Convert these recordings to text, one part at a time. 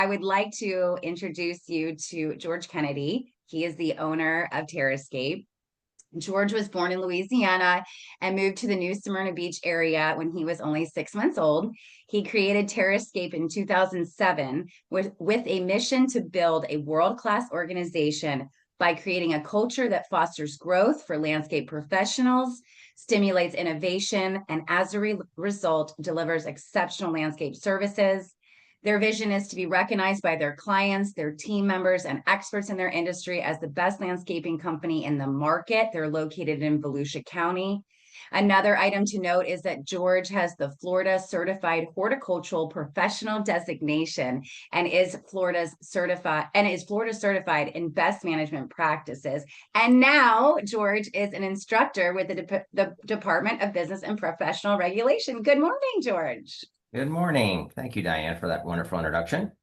I would like to introduce you to George Kennedy. He is the owner of TerraScape. George was born in Louisiana and moved to the New Smyrna Beach area when he was only 6 months old. He created TerraScape in 2007 with a mission to build a world-class organization by creating a culture that fosters growth for landscape professionals, stimulates innovation, and as a result, delivers exceptional landscape services. Their vision is to be recognized by their clients, their team members, and experts in their industry as the best landscaping company in the market. They're located in Volusia County. Another item to note is that George has the Florida Certified Horticultural Professional designation and is Florida certified in best management practices. And now George is an instructor with the Department of Business and Professional Regulation. Good morning, George. Good morning. Thank you, Diane, for that wonderful introduction.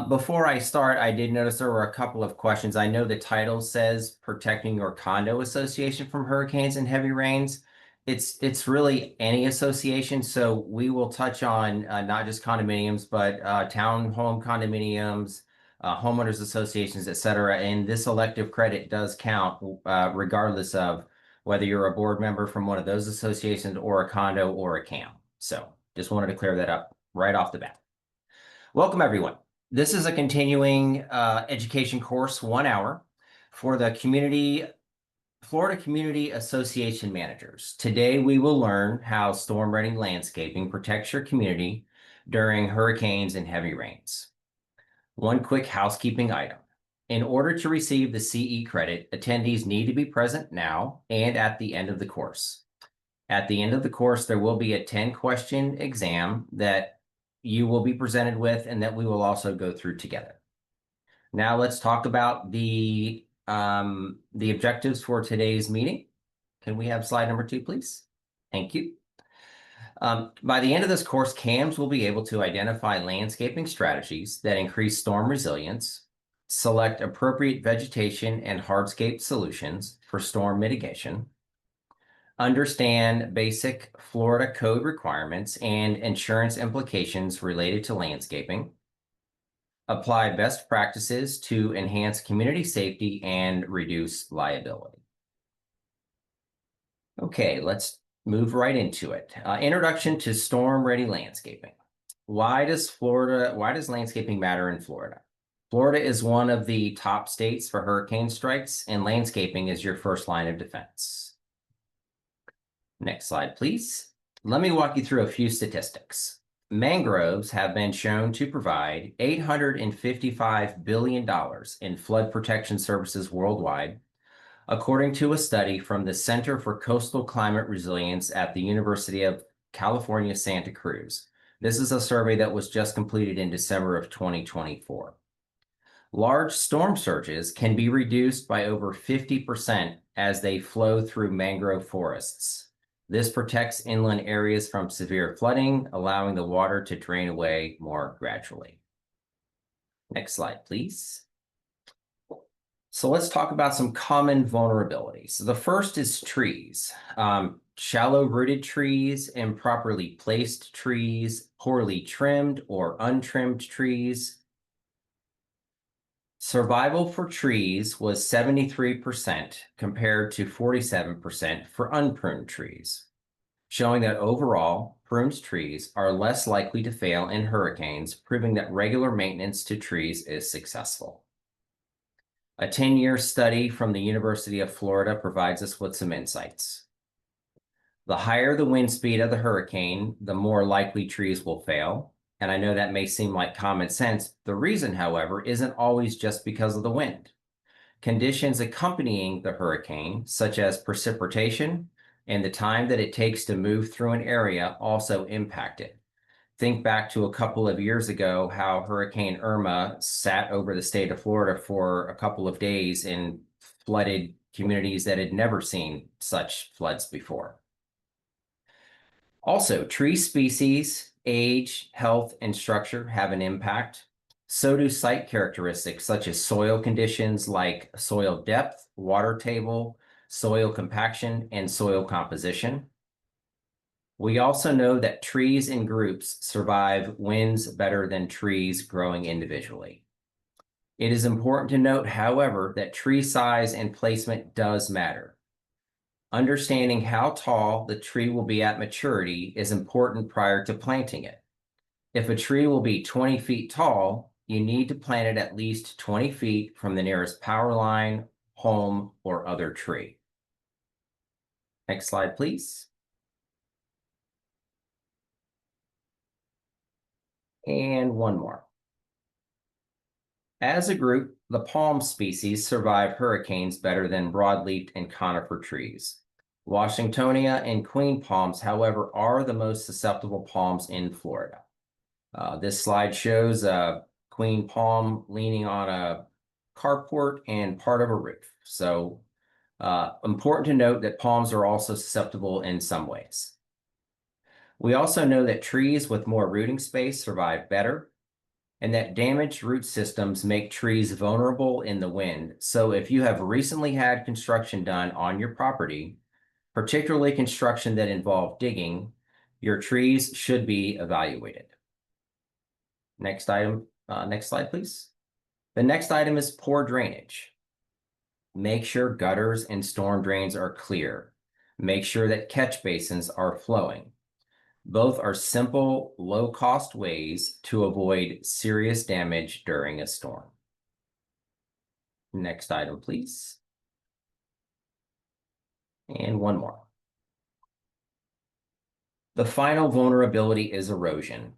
Before I start, I did notice there were a couple of questions. I know the title says Protecting Your Condo Association from Hurricanes and Heavy Rains. It's really any association, so we will touch on not just condominiums, but townhome condominiums, homeowners associations, etc. And this elective credit does count regardless of whether you're a board member from one of those associations or a condo or a CAM. So just wanted to clear that up right off the bat. Welcome, everyone. This is a continuing education course, 1 hour, for the Florida Community Association managers. Today, we will learn how storm-ready landscaping protects your community during hurricanes and heavy rains. One quick housekeeping item. In order to receive the CE credit, attendees need to be present now and at the end of the course. At the end of the course, there will be a 10-question exam that you will be presented with and that we will also go through together. Now let's talk about the objectives for today's meeting. Can we have slide number 2, please? Thank you. By the end of this course, CAMs will be able to identify landscaping strategies that increase storm resilience, select appropriate vegetation and hardscape solutions for storm mitigation, understand basic Florida code requirements and insurance implications related to landscaping, apply best practices to enhance community safety and reduce liability. Okay, let's move right into it. Introduction to storm-ready landscaping. Why does landscaping matter in Florida? Florida is one of the top states for hurricane strikes, and landscaping is your first line of defense. Next slide, please. Let me walk you through a few statistics. Mangroves have been shown to provide $855 billion in flood protection services worldwide, according to a study from the Center for Coastal Climate Resilience at the University of California, Santa Cruz. This is a survey that was just completed in December of 2024. Large storm surges can be reduced by over 50% as they flow through mangrove forests. This protects inland areas from severe flooding, allowing the water to drain away more gradually. Next slide, please. So let's talk about some common vulnerabilities. The first is trees. Shallow-rooted trees, improperly placed trees, poorly trimmed or untrimmed trees. Survival for trees was 73% compared to 47% for unpruned trees, showing that overall, pruned trees are less likely to fail in hurricanes, proving that regular maintenance to trees is successful. A 10-year study from the University of Florida provides us with some insights. The higher the wind speed of the hurricane, the more likely trees will fail. And I know that may seem like common sense. The reason, however, isn't always just because of the wind. Conditions accompanying the hurricane, such as precipitation and the time that it takes to move through an area, also impact it. Think back to a couple of years ago, how Hurricane Irma sat over the state of Florida for a couple of days and flooded communities that had never seen such floods before. Also, tree species, age, health, and structure have an impact. So do site characteristics such as soil conditions like soil depth, water table, soil compaction, and soil composition. We also know that trees in groups survive winds better than trees growing individually. It is important to note, however, that tree size and placement does matter. Understanding how tall the tree will be at maturity is important prior to planting it. If a tree will be 20 feet tall, you need to plant it at least 20 feet from the nearest power line, home, or other tree. Next slide, please. And one more. As a group, the palm species survive hurricanes better than broadleaf and conifer trees. Washingtonia and queen palms, however, are the most susceptible palms in Florida. This slide shows a queen palm leaning on a carport and part of a roof. So important to note that palms are also susceptible in some ways. We also know that trees with more rooting space survive better, and that damaged root systems make trees vulnerable in the wind. So if you have recently had construction done on your property, particularly construction that involved digging, your trees should be evaluated. Next item, next slide, please. The next item is poor drainage. Make sure gutters and storm drains are clear. Make sure that catch basins are flowing. Both are simple, low-cost ways to avoid serious damage during a storm. Next item, please. And one more. The final vulnerability is erosion.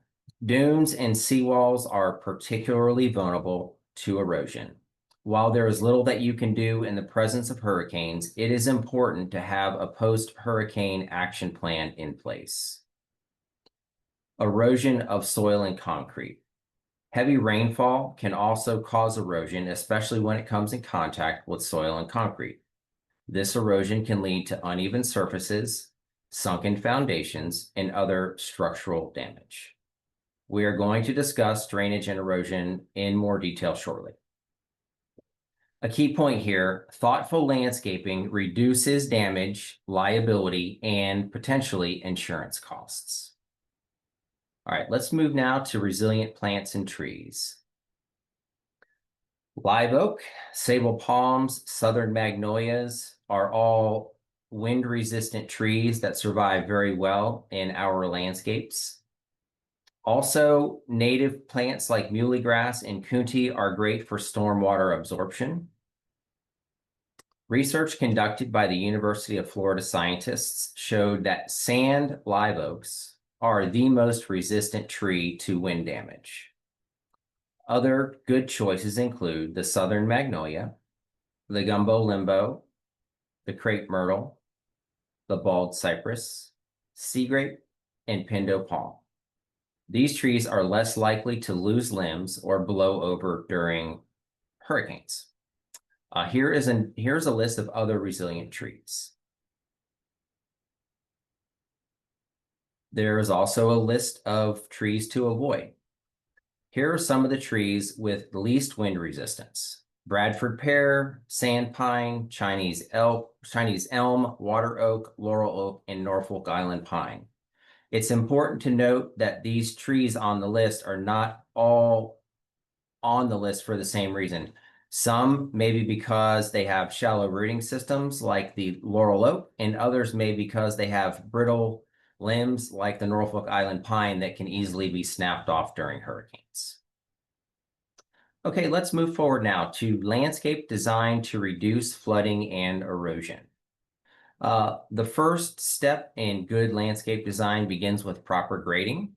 Dunes and seawalls are particularly vulnerable to erosion. While there is little that you can do in the presence of hurricanes, it is important to have a post-hurricane action plan in place. Erosion of soil and concrete. Heavy rainfall can also cause erosion, especially when it comes in contact with soil and concrete. This erosion can lead to uneven surfaces, sunken foundations, and other structural damage. We are going to discuss drainage and erosion in more detail shortly. A key point here, thoughtful landscaping reduces damage, liability, and potentially insurance costs. All right, let's move now to resilient plants and trees. Live oak, sable palms, southern magnolias are all wind-resistant trees that survive very well in our landscapes. Also, native plants like muhly grass and coontie are great for stormwater absorption. Research conducted by the University of Florida scientists showed that sand live oaks are the most resistant tree to wind damage. Other good choices include the southern magnolia, the gumbo limbo, the crepe myrtle, the bald cypress, sea grape, and pindo palm. These trees are less likely to lose limbs or blow over during hurricanes. Here's a list of other resilient trees. There is also a list of trees to avoid. Here are some of the trees with least wind resistance: Bradford pear, sand pine, Chinese elm, water oak, laurel oak, and Norfolk Island pine. It's important to note that these trees on the list are not all on the list for the same reason. Some maybe because they have shallow rooting systems like the laurel oak, and others may because they have brittle limbs like the Norfolk Island pine that can easily be snapped off during hurricanes. Okay, let's move forward now to landscape design to reduce flooding and erosion. The first step in good landscape design begins with proper grading.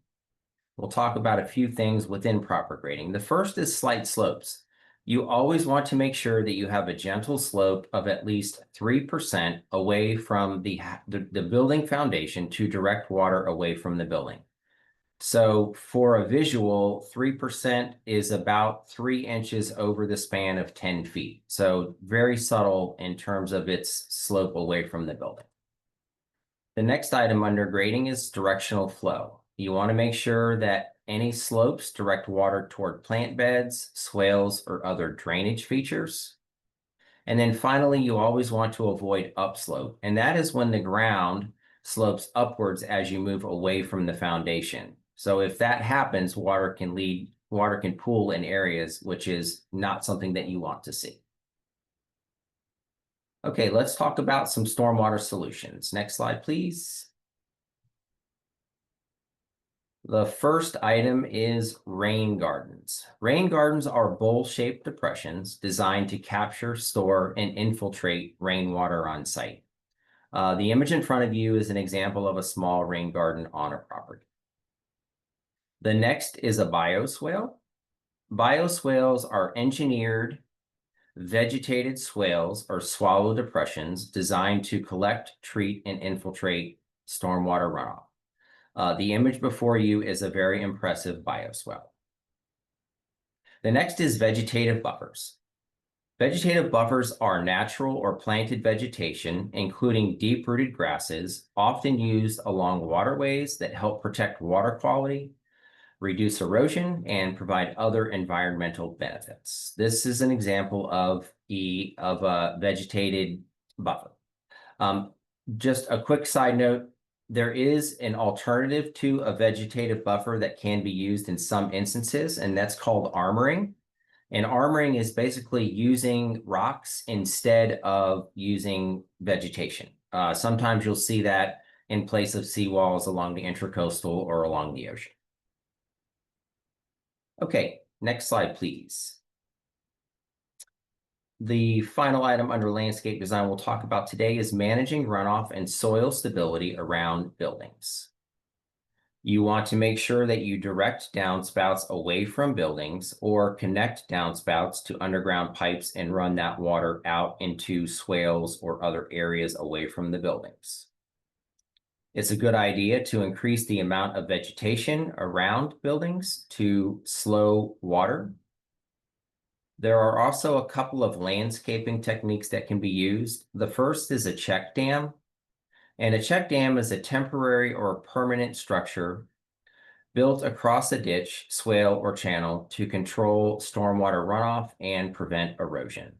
We'll talk about a few things within proper grading. The first is slight slopes. You always want to make sure that you have a gentle slope of at least 3% away from the building foundation to direct water away from the building. So for a visual, 3% is about 3 inches over the span of 10 feet. So very subtle in terms of its slope away from the building. The next item under grading is directional flow. You want to make sure that any slopes direct water toward plant beds, swales, or other drainage features. And then finally, you always want to avoid upslope, and that is when the ground slopes upwards as you move away from the foundation. So if that happens, water can pool in areas, which is not something that you want to see. Okay, let's talk about some stormwater solutions. Next slide, please. The first item is rain gardens. Rain gardens are bowl-shaped depressions designed to capture, store, and infiltrate rainwater on site. The image in front of you is an example of a small rain garden on a property. The next is a bioswale. Bioswales are engineered vegetated swales or swallow depressions designed to collect, treat, and infiltrate stormwater runoff. The image before you is a very impressive bioswale. The next is vegetative buffers. Vegetative buffers are natural or planted vegetation, including deep-rooted grasses, often used along waterways that help protect water quality, reduce erosion, and provide other environmental benefits. This is an example of a vegetated buffer. Just a quick side note, there is an alternative to a vegetative buffer that can be used in some instances, and that's called armoring. And armoring is basically using rocks instead of using vegetation. Sometimes you'll see that in place of seawalls along the intracoastal or along the ocean. Okay, next slide, please. The final item under landscape design we'll talk about today is managing runoff and soil stability around buildings. You want to make sure that you direct downspouts away from buildings or connect downspouts to underground pipes and run that water out into swales or other areas away from the buildings. It's a good idea to increase the amount of vegetation around buildings to slow water. There are also a couple of landscaping techniques that can be used. The first is a check dam. And a check dam is a temporary or permanent structure built across a ditch, swale, or channel to control stormwater runoff and prevent erosion.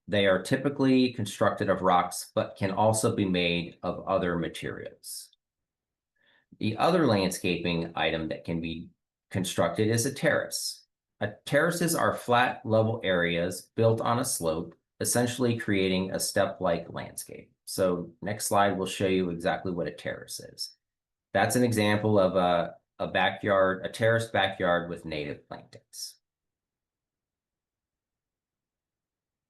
They are typically constructed of rocks, but can also be made of other materials. The other landscaping item that can be constructed is a terrace. Terraces are flat, level areas built on a slope, essentially creating a step-like landscape. So next slide will show you exactly what a terrace is. That's an example of a terraced backyard with native plantings.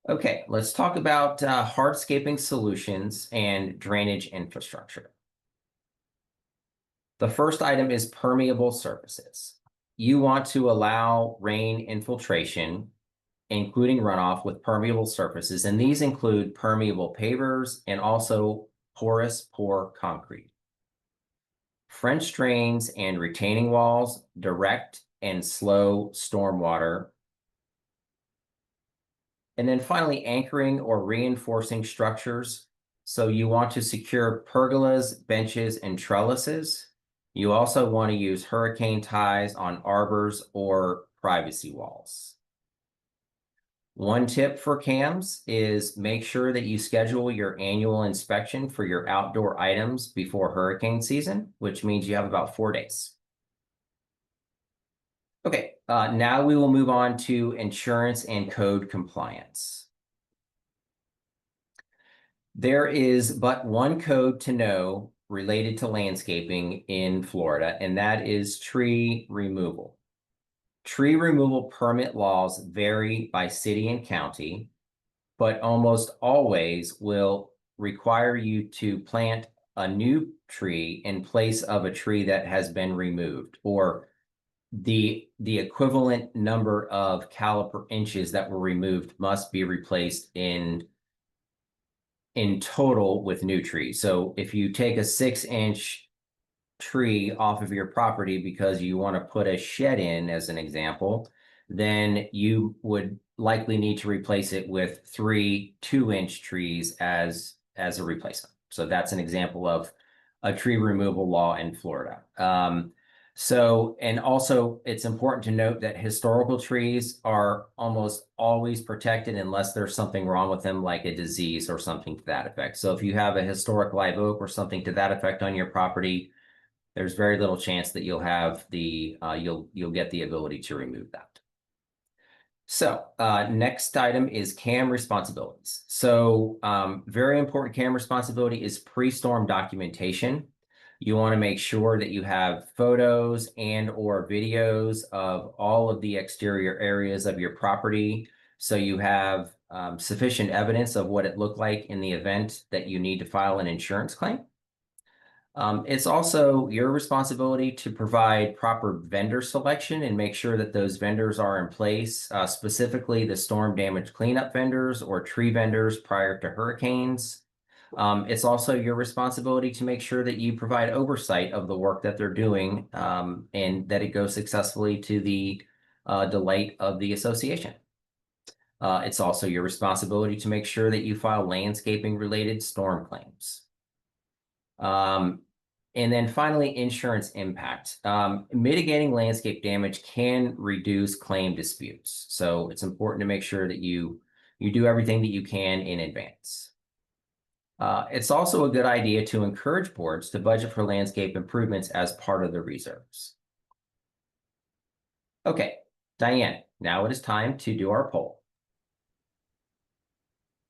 Okay, let's talk about hardscaping solutions and drainage infrastructure. The first item is permeable surfaces. You want to allow rain infiltration, including runoff with permeable surfaces, and these include permeable pavers and also porous pour concrete. French drains and retaining walls direct and slow stormwater. And then finally, anchoring or reinforcing structures. So you want to secure pergolas, benches, and trellises. You also want to use hurricane ties on arbors or privacy walls. One tip for CAMs is make sure that you schedule your annual inspection for your outdoor items before hurricane season, which means you have about 4 days. Okay, now we will move on to insurance and code compliance. There is but one code to know related to landscaping in Florida, and that is tree removal. Tree removal permit laws vary by city and county, but almost always will require you to plant a new tree in place of a tree that has been removed, or the equivalent number of caliper inches that were removed must be replaced in total with new trees. So if you take a 6-inch tree off of your property because you want to put a shed in, as an example, then you would likely need to replace it with 3 2-inch trees as a replacement. So that's an example of a tree removal law in Florida. So, and also it's important to note that historical trees are almost always protected unless there's something wrong with them, like a disease or something to that effect. So if you have a historic live oak or something to that effect on your property, there's very little chance that you'll have the, you'll get the ability to remove that. So next item is CAM responsibilities. So very important CAM responsibility is pre-storm documentation. You want to make sure that you have photos and or videos of all of the exterior areas of your property. So you have sufficient evidence of what it looked like in the event that you need to file an insurance claim. It's also your responsibility to provide proper vendor selection and make sure that those vendors are in place, specifically the storm damage cleanup vendors or tree vendors prior to hurricanes. It's also your responsibility to make sure that you provide oversight of the work that they're doing and that it goes successfully to the delight of the association. It's also your responsibility to make sure that you file landscaping related storm claims. And then finally, insurance impact. Mitigating landscape damage can reduce claim disputes. So it's important to make sure that you do everything that you can in advance. It's also a good idea to encourage boards to budget for landscape improvements as part of the reserves. Okay, Diane, now it is time to do our poll.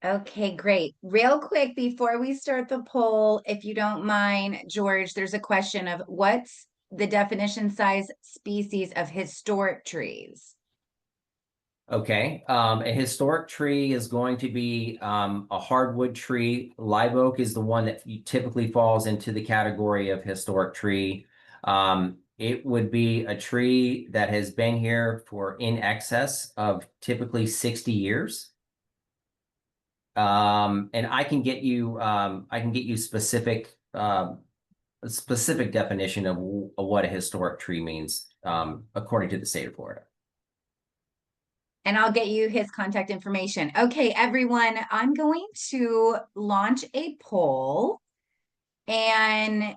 Okay, great. Real quick, before we start the poll, if you don't mind, George, there's a question of what's the definition size species of historic trees? Okay, a historic tree is going to be a hardwood tree. Live oak is the one that typically falls into the category of historic tree. It would be a tree that has been here for in excess of typically 60 years. And I can get you specific definition of what a historic tree means according to the state of Florida. And I'll get you his contact information. Okay, everyone, I'm going to launch a poll. And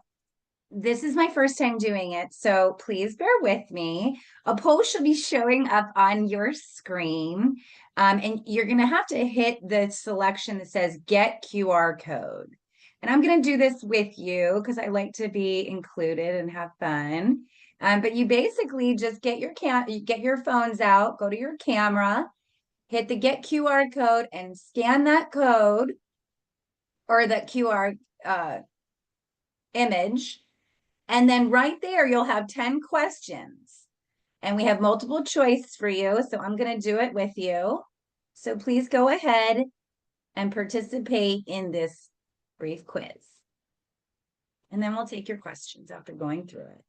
this is my first time doing it, so please bear with me. A poll should be showing up on your screen. And you're going to have to hit the selection that says Get QR Code. And I'm going to do this with you because I like to be included and have fun. But you basically just get your phones out, go to your camera, hit the Get QR Code and scan that code or that QR image. And then right there, you'll have 10 questions. And we have multiple choice for you. So I'm going to do it with you. So please go ahead and participate in this brief quiz. And then we'll take your questions after going through it.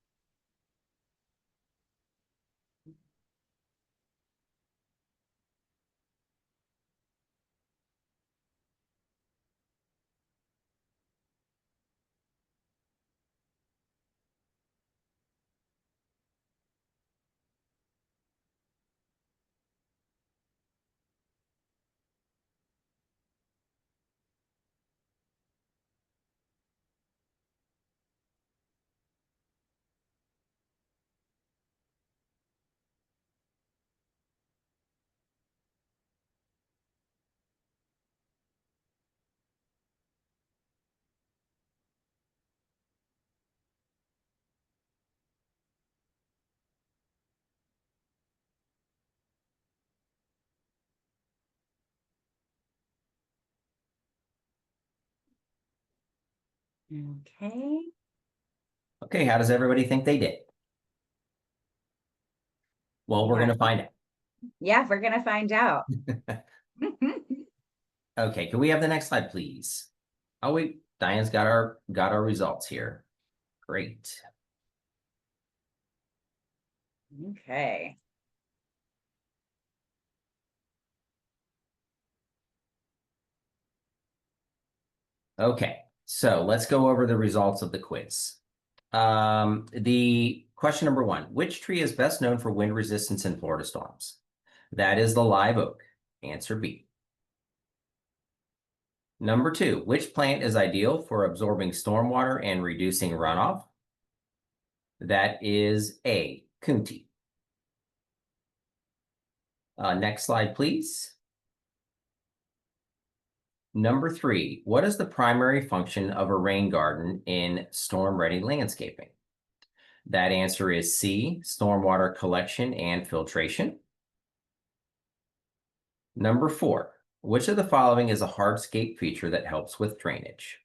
Okay. Okay, how does everybody think they did? Well, we're going to find out. Yeah, we're going to find out. Okay, can we have the next slide, please? Oh, wait, Diane's got our results here. Great. Okay. Okay, so let's go over the results of the quiz. The question number 1, which tree is best known for wind resistance in Florida storms? That is the live oak. Answer B. Number 2, which plant is ideal for absorbing stormwater and reducing runoff? That is A, Coontie. Next slide, please. Number 3, what is the primary function of a rain garden in storm-ready landscaping? That answer is C, stormwater collection and filtration. Number 4, which of the following is a hardscape feature that helps with drainage?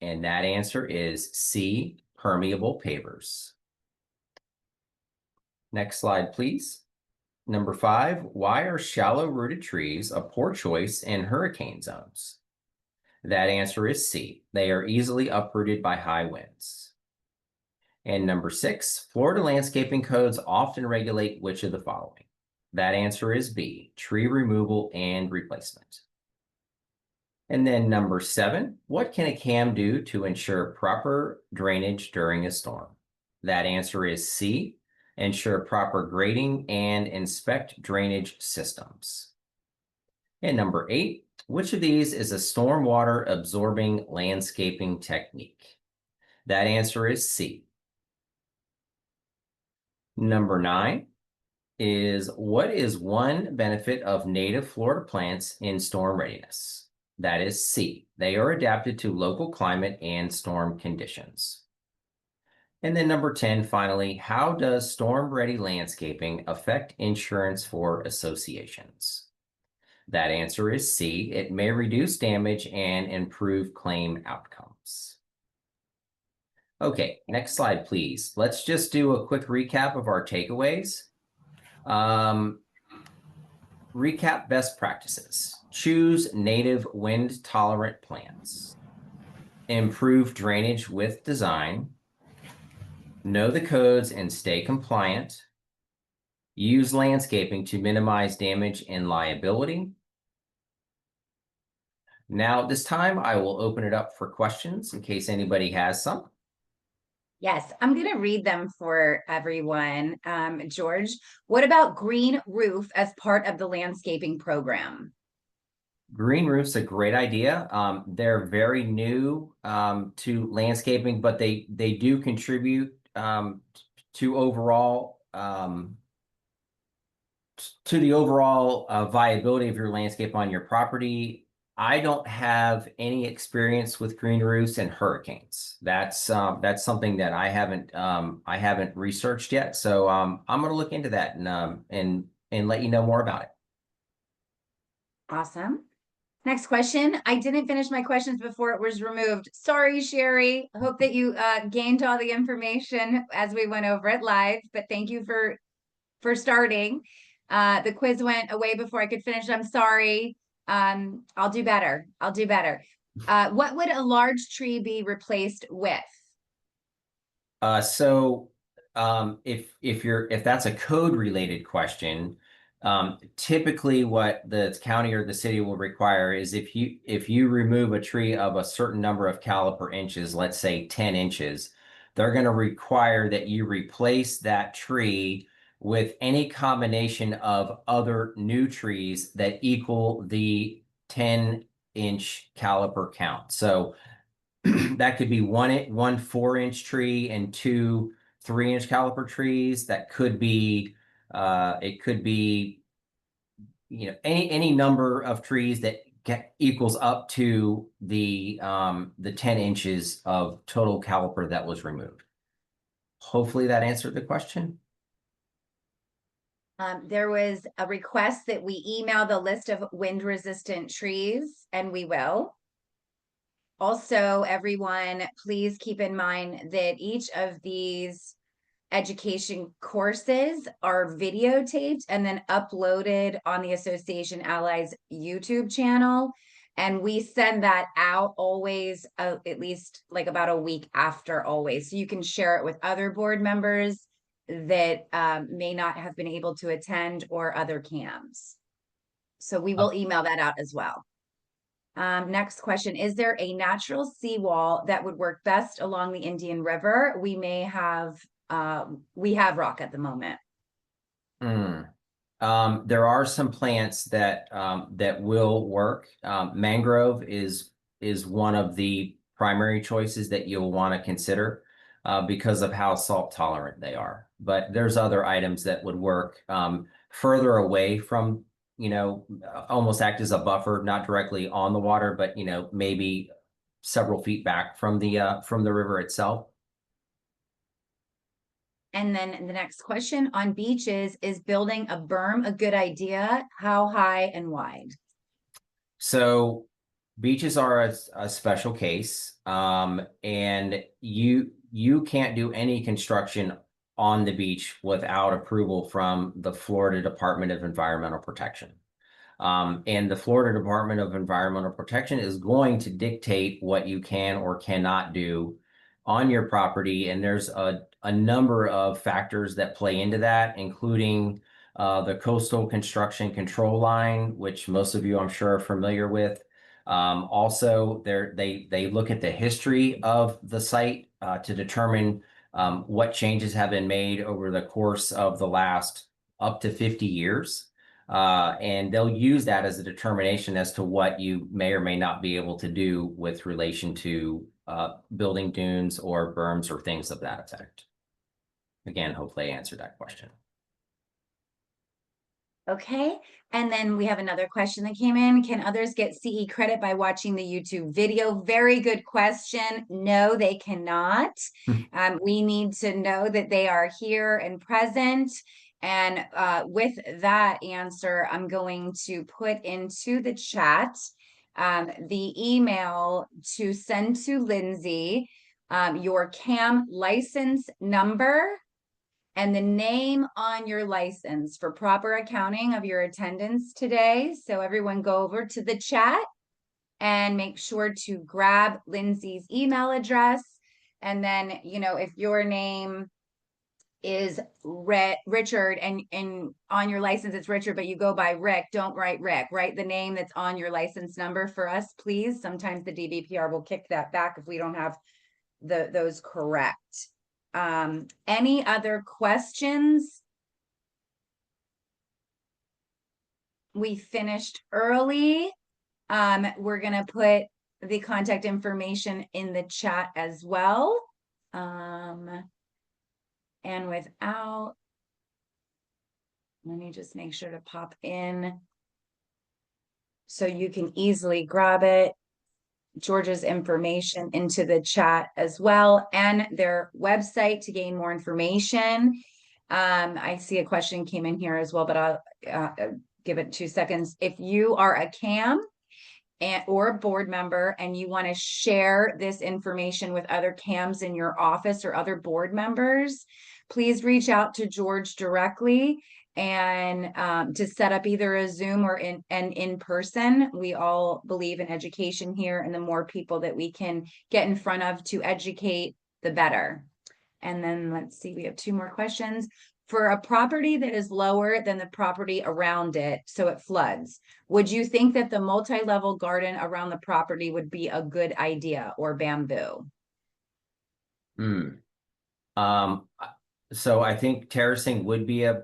And that answer is C, permeable pavers. Next slide, please. Number 5, why are shallow-rooted trees a poor choice in hurricane zones? That answer is C, they are easily uprooted by high winds. And number 6, Florida landscaping codes often regulate which of the following? That answer is B, tree removal and replacement. And then number 7, what can a CAM do to ensure proper drainage during a storm? That answer is C, ensure proper grading and inspect drainage systems. And number 8, which of these is a stormwater absorbing landscaping technique? That answer is C. Number 9 is, what is one benefit of native Florida plants in storm readiness? That is C. They are adapted to local climate and storm conditions. And then number 10, finally, how does storm-ready landscaping affect insurance for associations? That answer is C. It may reduce damage and improve claim outcomes. Okay, next slide, please. Let's just do a quick recap of our takeaways. Recap best practices. Choose native wind-tolerant plants. Improve drainage with design. Know the codes and stay compliant. Use landscaping to minimize damage and liability. Now, at this time, I will open it up for questions in case anybody has some. Yes, I'm going to read them for everyone. George, what about green roof as part of the landscaping program? Green roof's a great idea. They're very new to landscaping, but they do contribute to overall to the overall viability of your landscape on your property. I don't have any experience with green roofs and hurricanes. That's something that I haven't researched yet. So I'm going to look into that and let you know more about it. Awesome. Next question. I didn't finish my questions before it was removed. Sorry, Sherry. I hope that you gained all the information as we went over it live, but thank you for starting. The quiz went away before I could finish. I'm sorry. I'll do better. I'll do better. What would a large tree be replaced with? So if that's a code related question, typically what the county or the city will require is if you remove a tree of a certain number of caliper inches, let's say 10 inches, they're going to require that you replace that tree with any combination of other new trees that equal the 10-inch caliper count. So that could be one 4-inch tree and 2 3-inch caliper trees. That could be it could be, you know, any number of trees that equals up to the 10 inches of total caliper that was removed. Hopefully that answered the question. There was a request that we email the list of wind resistant trees, and we will. Also, everyone, please keep in mind that each of these education courses are videotaped and then uploaded on the Association Allies YouTube channel. And we send that out always, at least like about a week after always. So you can share it with other board members that may not have been able to attend or other CAMs. So we will email that out as well. Next question, is there a natural seawall that would work best along the Indian River? We have rock at the moment. There are some plants that that will work. Mangrove is one of the primary choices that you'll want to consider. because of how salt tolerant they are. But there's other items that would work further away from, almost act as a buffer, not directly on the water, but maybe several feet back from the river itself. And then the next question on beaches, is building a berm a good idea? How high and wide? So beaches are a special case, and you can't do any construction on the beach without approval from the Florida Department of Environmental Protection. And the Florida Department of Environmental Protection is going to dictate what you can or cannot do on your property. And there's a number of factors that play into that, including the coastal construction control line, which most of you, I'm sure, are familiar with. Also, they look at the history of the site to determine what changes have been made over the course of the last up to 50 years. And they'll use that as a determination as to what you may or may not be able to do with relation to building dunes or berms or things of that effect. Again, hopefully I answered that question. Okay, and then we have another question that came in. Can others get CE credit by watching the YouTube video? Very good question. No, they cannot. We need to know that they are here and present. And with that answer, I'm going to put into the chat the email to send to Lindsay, your CAM license number and the name on your license for proper accounting of your attendance today. So everyone go over to the chat and make sure to grab Lindsay's email address. And then, if your name is Richard and on your license it's Richard, but you go by Rick, don't write Rick, write the name that's on your license number for us, please. Sometimes the DBPR will kick that back if we don't have those correct. Any other questions? We finished early. We're gonna put the contact information in the chat as well. And without, let me just make sure to pop in so you can easily grab it. George's information into the chat as well, and their website to gain more information. I see a question came in here as well, but I'll give it 2 seconds. If you are a CAM or a board member and you want to share this information with other CAMs in your office or other board members, please reach out to George directly and to set up either a Zoom or in person. We all believe in education here, and the more people that we can get in front of to educate, the better. And then let's see, we have 2 more questions. For a property that is lower than the property around it, so it floods, would you think that the multi-level garden around the property would be a good idea, or bamboo? So I think terracing would be a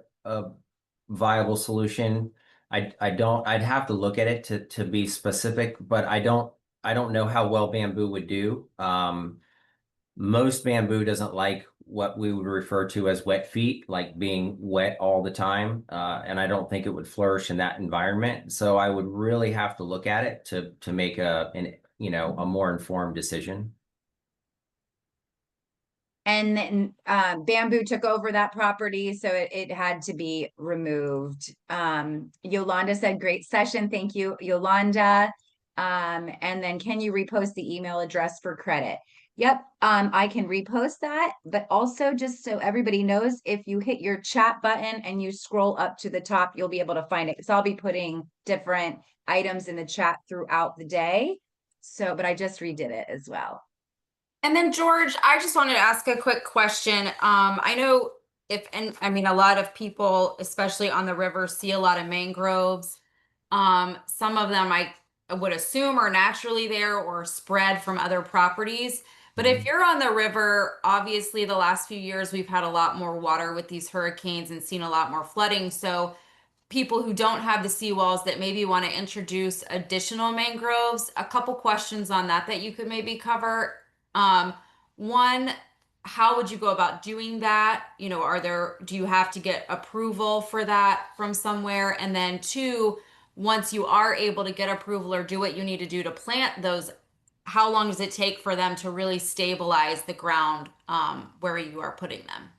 viable solution. I'd have to look at it to be specific, but I don't know how well bamboo would do. Most bamboo doesn't like what we would refer to as wet feet, like being wet all the time. And I don't think it would flourish in that environment. So I would really have to look at it to make a more informed decision. And then bamboo took over that property, so it had to be removed. Yolanda said, great session. Thank you, Yolanda. And then can you repost the email address for credit? Yep, I can repost that, but also just so everybody knows, if you hit your chat button and you scroll up to the top, you'll be able to find it, because I'll be putting different items in the chat throughout the day. So, but I just redid it as well. And then George, I just wanted to ask a quick question. I know a lot of people, especially on the river, see a lot of mangroves. Some of them I would assume are naturally there or spread from other properties. But if you're on the river, obviously the last few years we've had a lot more water with these hurricanes and seen a lot more flooding. So people who don't have the seawalls that maybe want to introduce additional mangroves, a couple questions on that you could maybe cover. One, how would you go about doing that? You know, do you have to get approval for that from somewhere? And then two, once you are able to get approval or do what you need to do to plant those, how long does it take for them to really stabilize the ground where you are putting them?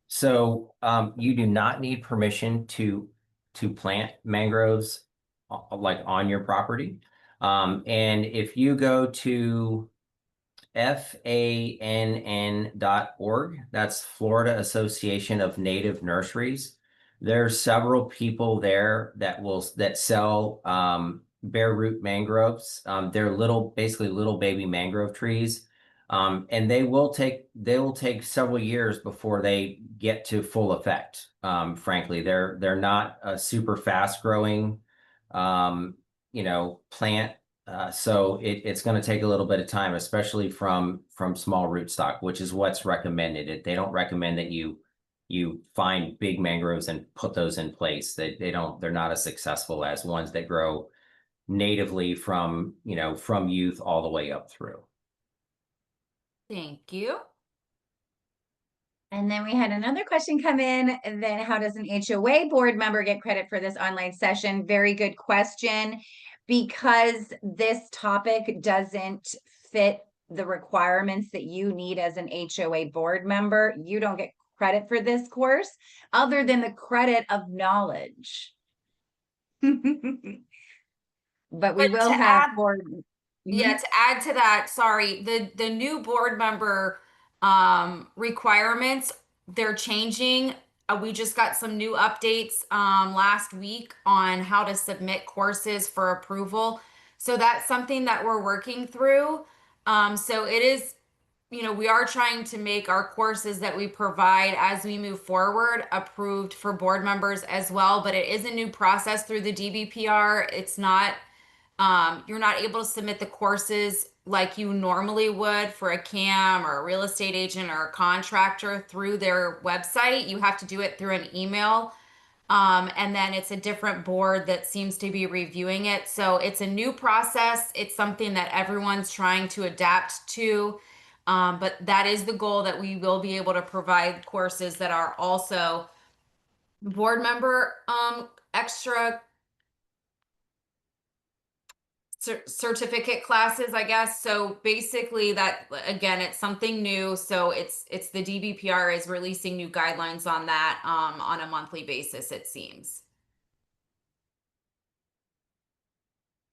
So you do not need permission to plant mangroves like on your property. And if you go to FANN.org, that's Florida Association of Native Nurseries. There's several people there that sell bare root mangroves. They're basically little baby mangrove trees. And they will take several years before they get to full effect. Frankly, they're not a super fast growing plant. So it's going to take a little bit of time, especially from small rootstock, which is what's recommended. They don't recommend that you find big mangroves and put those in place. They're not as successful as ones that grow natively from youth all the way up through. Thank you. And then we had another question come in. And then how does an HOA board member get credit for this online session? Very good question. Because this topic doesn't fit the requirements that you need as an HOA board member, you don't get credit for this course other than the credit of knowledge. But we will have board. Yeah, to add to that, sorry, the new board member requirements, they're changing. We just got some new updates last week on how to submit courses for approval. So that's something that we're working through. So it is, we are trying to make our courses that we provide as we move forward approved for board members as well, but it is a new process through the DBPR. It's not you're not able to submit the courses like you normally would for a CAM or a real estate agent or a contractor through their website. You have to do it through an email. And then it's a different board that seems to be reviewing it. So it's a new process. It's something that everyone's trying to adapt to. But that is the goal, that we will be able to provide courses that are also board member extra certificate classes, I guess. So basically that, again, it's something new. So it's the DBPR is releasing new guidelines on that on a monthly basis, it seems.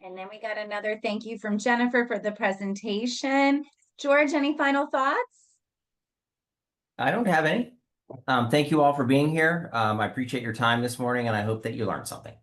And then we got another thank you from Jennifer for the presentation. George, any final thoughts? I don't have any. Thank you all for being here. I appreciate your time this morning, and I hope that you learned something.